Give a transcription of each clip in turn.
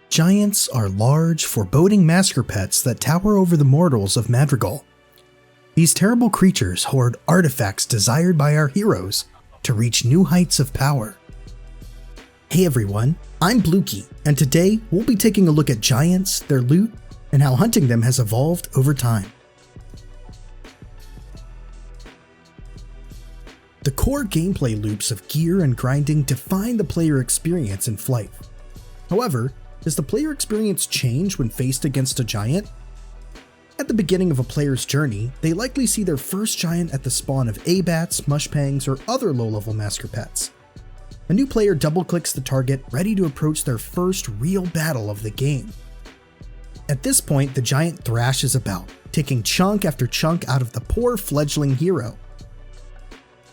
Giants are large, foreboding masker pets that tower over the mortals of Madrigal. These terrible creatures hoard artifacts desired by our heroes to reach new heights of power. Hey everyone, I'm Blukey, and today we'll be taking a look at giants, their loot, and how hunting them has evolved over time. The core gameplay loops of gear and grinding define the player experience in Flyff. However, does the player experience change when faced against a giant? At the beginning of a player's journey, they likely see their first giant at the spawn of A-bats, mushpangs, or other low-level masker pets. A new player double-clicks the target, ready to approach their first real battle of the game. At this point, the giant thrashes about, taking chunk after chunk out of the poor fledgling hero.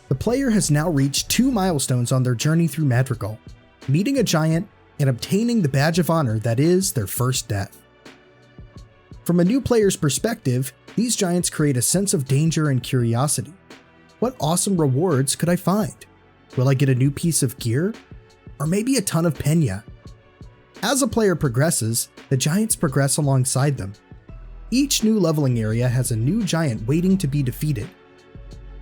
The player has now reached 2 milestones on their journey through Madrigal, meeting a giant and obtaining the badge of honor that is their first death. From a new player's perspective, these giants create a sense of danger and curiosity. What awesome rewards could I find? Will I get a new piece of gear? Or maybe a ton of penya? As a player progresses, the giants progress alongside them. Each new leveling area has a new giant waiting to be defeated.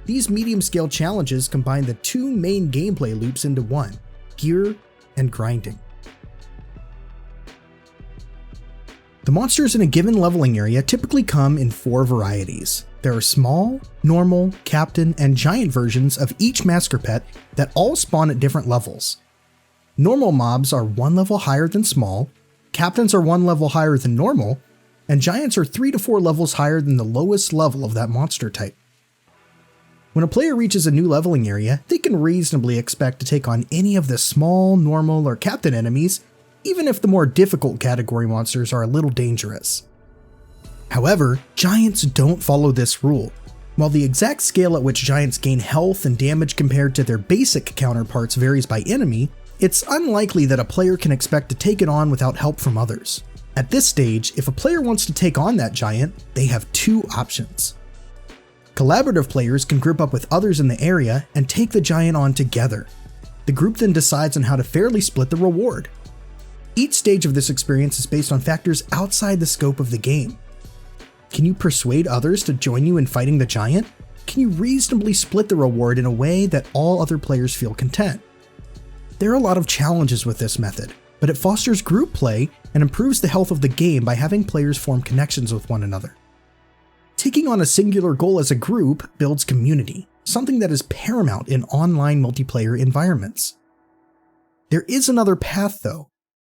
These medium-scale challenges combine the 2 main gameplay loops into one: gear and grinding. The monsters in a given leveling area typically come in 4 varieties. There are small, normal, captain, and giant versions of each masker pet that all spawn at different levels. Normal mobs are 1 level higher than small, captains are 1 level higher than normal, and giants are 3 to 4 levels higher than the lowest level of that monster type. When a player reaches a new leveling area, they can reasonably expect to take on any of the small, normal, or captain enemies, even if the more difficult category monsters are a little dangerous. However, giants don't follow this rule. While the exact scale at which giants gain health and damage compared to their basic counterparts varies by enemy, it's unlikely that a player can expect to take it on without help from others. At this stage, if a player wants to take on that giant, they have 2 options. Collaborative players can group up with others in the area and take the giant on together. The group then decides on how to fairly split the reward. Each stage of this experience is based on factors outside the scope of the game. Can you persuade others to join you in fighting the giant? Can you reasonably split the reward in a way that all other players feel content? There are a lot of challenges with this method, but it fosters group play and improves the health of the game by having players form connections with one another. Taking on a singular goal as a group builds community, something that is paramount in online multiplayer environments. There is another path though.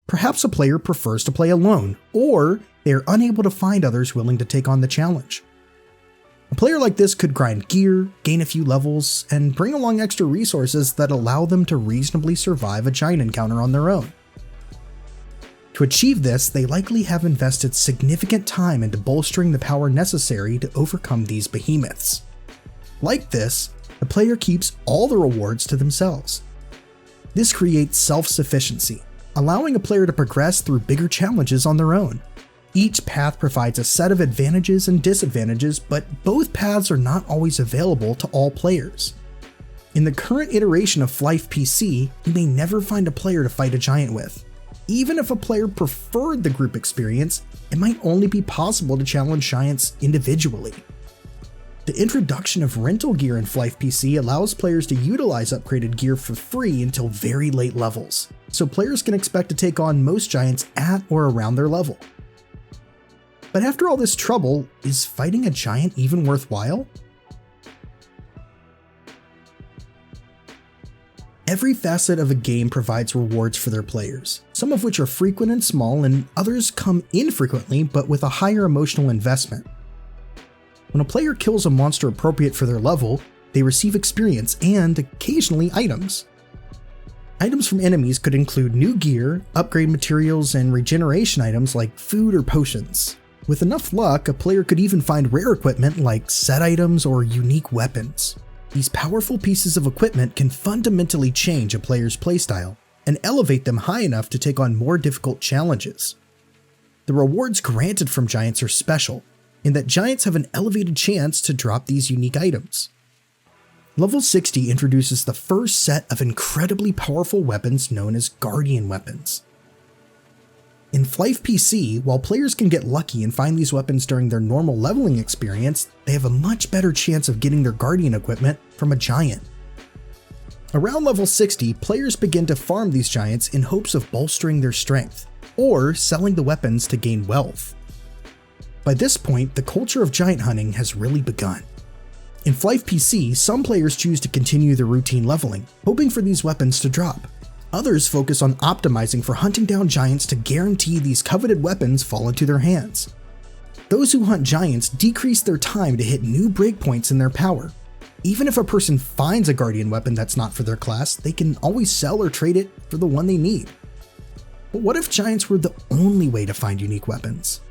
Perhaps a player prefers to play alone, or they are unable to find others willing to take on the challenge. A player like this could grind gear, gain a few levels, and bring along extra resources that allow them to reasonably survive a giant encounter on their own. To achieve this, they likely have invested significant time into bolstering the power necessary to overcome these behemoths. Like this, the player keeps all the rewards to themselves. This creates self-sufficiency, allowing a player to progress through bigger challenges on their own. Each path provides a set of advantages and disadvantages, but both paths are not always available to all players. In the current iteration of Flyff PC, you may never find a player to fight a giant with. Even if a player preferred the group experience, it might only be possible to challenge giants individually. The introduction of rental gear in Flyff PC allows players to utilize upgraded gear for free until very late levels, so players can expect to take on most giants at or around their level. But after all this trouble, is fighting a giant even worthwhile? Every facet of a game provides rewards for their players, some of which are frequent and small, and others come infrequently but with a higher emotional investment. When a player kills a monster appropriate for their level, they receive experience and, occasionally, items. Items from enemies could include new gear, upgrade materials, and regeneration items like food or potions. With enough luck, a player could even find rare equipment like set items or unique weapons. These powerful pieces of equipment can fundamentally change a player's playstyle and elevate them high enough to take on more difficult challenges. The rewards granted from giants are special, in that giants have an elevated chance to drop these unique items. Level 60 introduces the first set of incredibly powerful weapons known as Guardian weapons. In Flyff PC, while players can get lucky and find these weapons during their normal leveling experience, they have a much better chance of getting their Guardian equipment from a giant. Around level 60, players begin to farm these giants in hopes of bolstering their strength, or selling the weapons to gain wealth. By this point, the culture of giant hunting has really begun. In Flyff PC, some players choose to continue their routine leveling, hoping for these weapons to drop. Others focus on optimizing for hunting down giants to guarantee these coveted weapons fall into their hands. Those who hunt giants decrease their time to hit new breakpoints in their power. Even if a person finds a Guardian weapon that's not for their class, they can always sell or trade it for the one they need. But what if giants were the only way to find unique weapons?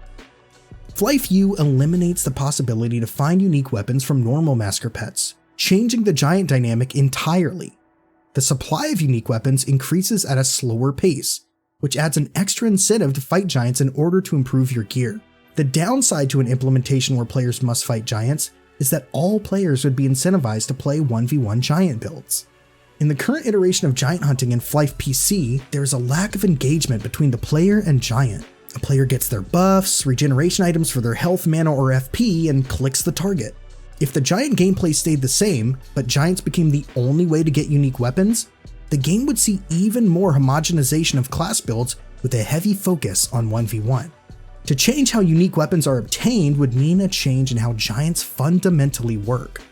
flyffu eliminates the possibility to find unique weapons from normal masker pets, changing the giant dynamic entirely. The supply of unique weapons increases at a slower pace, which adds an extra incentive to fight giants in order to improve your gear. The downside to an implementation where players must fight giants is that all players would be incentivized to play 1v1 giant builds. In the current iteration of giant hunting in Flyff PC, there is a lack of engagement between the player and giant. A player gets their buffs, regeneration items for their health, mana, or FP, and clicks the target. If the giant gameplay stayed the same, but giants became the only way to get unique weapons, the game would see even more homogenization of class builds with a heavy focus on 1v1. To change how unique weapons are obtained would mean a change in how giants fundamentally work.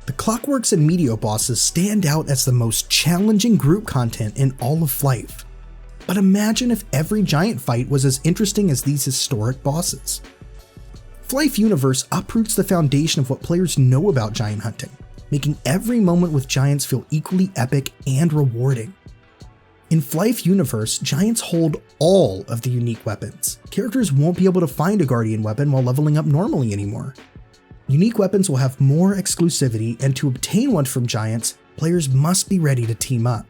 The Clockworks and Meteor bosses stand out as the most challenging group content in all of Flyff. But imagine if every giant fight was as interesting as these historic bosses. Flyff Universe uproots the foundation of what players know about giant hunting, making every moment with giants feel equally epic and rewarding. In Flyff Universe, giants hold all of the unique weapons. Characters won't be able to find a Guardian weapon while leveling up normally anymore. Unique weapons will have more exclusivity, and to obtain one from giants, players must be ready to team up.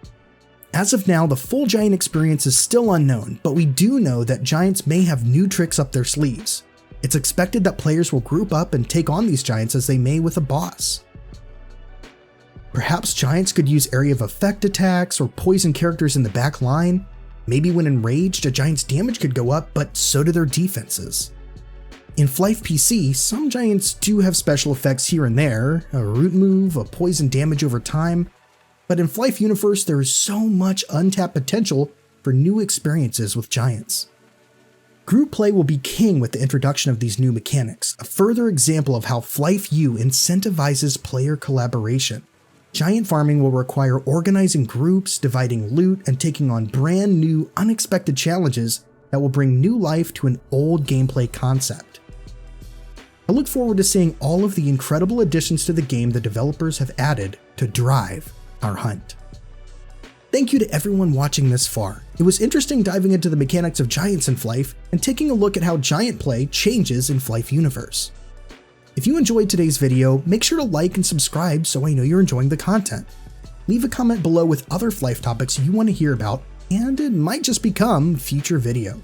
As of now, the full giant experience is still unknown, but we do know that giants may have new tricks up their sleeves. It's expected that players will group up and take on these giants as they may with a boss. Perhaps giants could use area of effect attacks or poison characters in the back line. Maybe when enraged, a giant's damage could go up, but so do their defenses. In Flyff PC, some giants do have special effects here and there, a root move, a poison damage over time, but in Flyff Universe there is so much untapped potential for new experiences with giants. Group play will be king with the introduction of these new mechanics, a further example of how flyffu incentivizes player collaboration. Giant farming will require organizing groups, dividing loot, and taking on brand new, unexpected challenges that will bring new life to an old gameplay concept. I look forward to seeing all of the incredible additions to the game the developers have added to drive our hunt. Thank you to everyone watching this far. It was interesting diving into the mechanics of giants in Flyff and taking a look at how giant play changes in Flyff Universe. If you enjoyed today's video, make sure to like and subscribe so I know you're enjoying the content. Leave a comment below with other Flyff topics you want to hear about, and it might just become a future video.